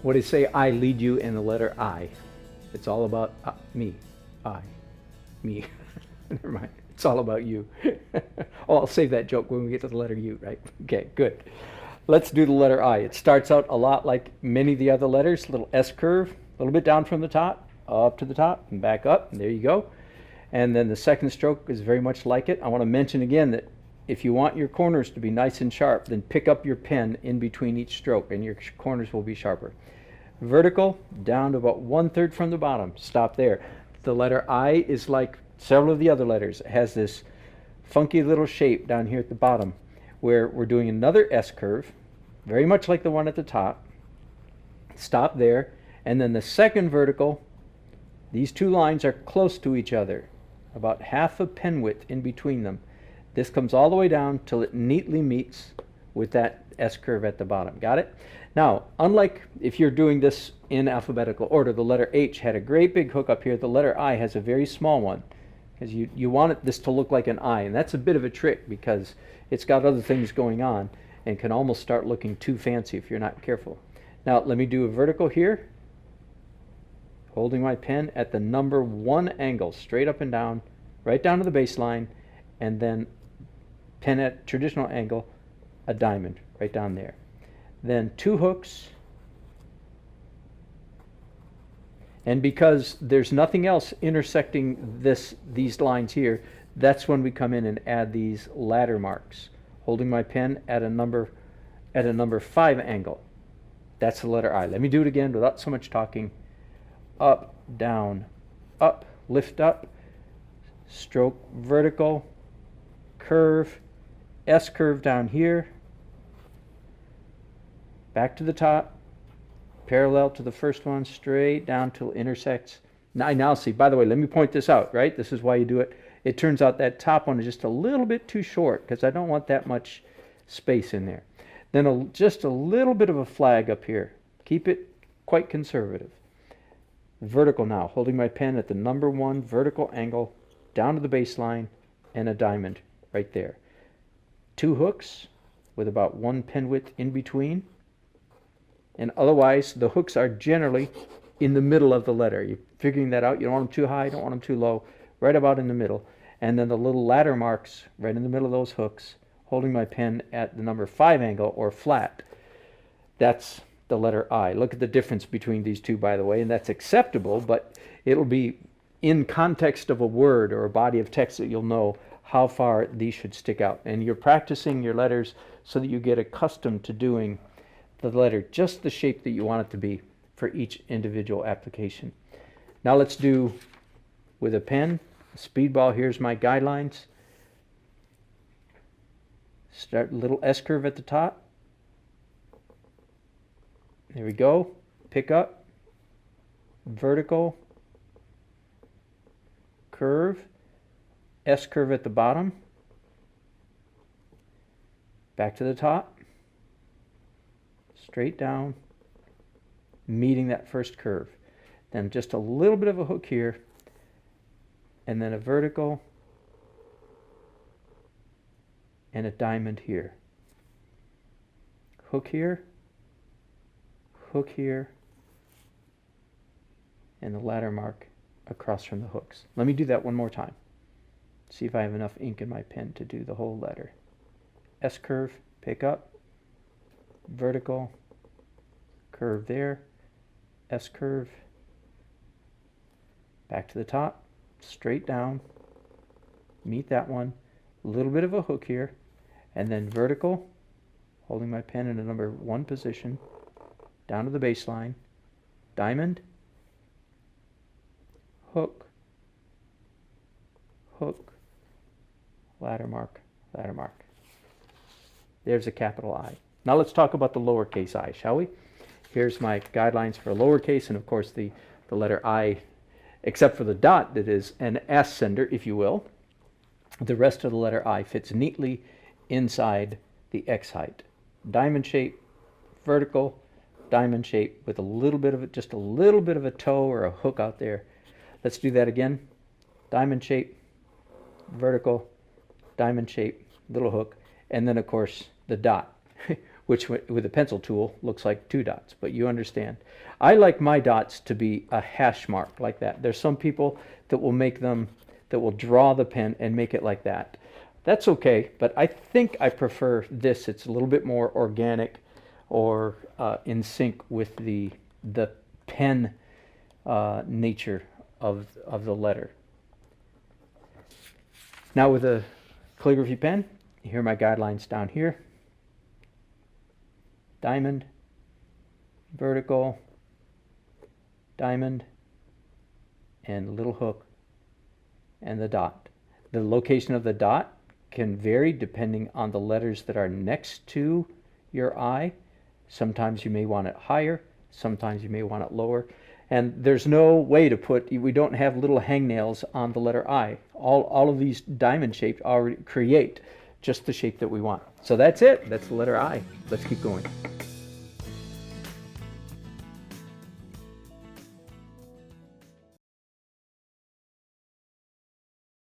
What do you say? I lead you in the letter I. It's all about me. I. Me. Never mind. It's all about you. Oh, I'll save that joke when we get to the letter U, right? Okay, good. Let's do the letter I. It starts out a lot like many of the other letters, little S curve, a little bit down from the top, up to the top, and back up, and there you go. And then the second stroke is very much like it. I want to mention again that if you want your corners to be nice and sharp, then pick up your pen in between each stroke, and your corners will be sharper. Vertical, down to about 1/3 from the bottom. Stop there. The letter I is like several of the other letters. It has this funky little shape down here at the bottom where we're doing another S curve, very much like the one at the top. Stop there, and then the second vertical, these two lines are close to each other, about half a pen width in between them. This comes all the way down till it neatly meets with that S curve at the bottom. Got it? Now, unlike if you're doing this in alphabetical order, the letter H had a great big hook up here. The letter I has a very small one, because you want this to look like an I, and that's a bit of a trick because it's got other things going on and can almost start looking too fancy if you're not careful. Now, let me do a vertical here, holding my pen at the number 1 angle, straight up and down, right down to the baseline, and then pen at traditional angle, a diamond right down there. Then 2 hooks, and because there's nothing else intersecting these lines here, that's when we come in and add these ladder marks, holding my pen at a number 5 angle. That's the letter I. Let me do it again without so much talking. Up, down, up, lift up, stroke vertical, curve, S curve down here, back to the top, parallel to the first one, straight down till it intersects. Now see, by the way, let me point this out, right? This is why you do it. It turns out that top one is just a little bit too short because I don't want that much space in there. Then just a little bit of a flag up here. Keep it quite conservative. Vertical now, holding my pen at the number 1 vertical angle, down to the baseline, and a diamond right there. 2 hooks with about 1 pen width in between. And otherwise, the hooks are generally in the middle of the letter. You're figuring that out. You don't want them too high, don't want them too low, right about in the middle. And then the little ladder marks right in the middle of those hooks, holding my pen at the number 5 angle or flat. That's the letter I. Look at the difference between these two, by the way, and that's acceptable, but it'll be in context of a word or a body of text that you'll know how far these should stick out. And you're practicing your letters so that you get accustomed to doing the letter just the shape that you want it to be for each individual application. Now let's do with a pen, a speedball. Here's my guidelines. Start a little S curve at the top. There we go. Pick up, vertical, curve, S curve at the bottom, back to the top, straight down, meeting that first curve. Then just a little bit of a hook here, and then a vertical, and a diamond here. Hook here, and the ladder mark across from the hooks. Let me do that one more time. See if I have enough ink in my pen to do the whole letter. S curve, pick up, vertical, curve there, S curve, back to the top, straight down, meet that one, a little bit of a hook here, and then vertical, holding my pen in a number 1 position, down to the baseline, diamond, hook, hook, ladder mark, ladder mark. There's a capital I. Now let's talk about the lowercase I, shall we? Here's my guidelines for lowercase, and of course the letter I, except for the dot that is an ascender, if you will. The rest of the letter I fits neatly inside the X height. Diamond shape, vertical, diamond shape with a little bit of it, just a little bit of a toe or a hook out there. Let's do that again. Diamond shape, vertical, diamond shape, little hook, and then of course the dot, which with a pencil tool looks like 2 dots, but you understand. I like my dots to be a hash mark like that. There's some people that will make them, that will draw the pen and make it like that. That's okay, but I think I prefer this. It's a little bit more organic, or in sync with the pen nature of the letter. Now with a calligraphy pen, here are my guidelines down here. Diamond, vertical, diamond, and little hook, and the dot. The location of the dot can vary depending on the letters that are next to your eye. Sometimes you may want it higher, sometimes you may want it lower. And there's no way to put, we don't have little hangnails on the letter I. All of these diamond shapes already create just the shape that we want. So that's it. That's the letter I. Let's keep going.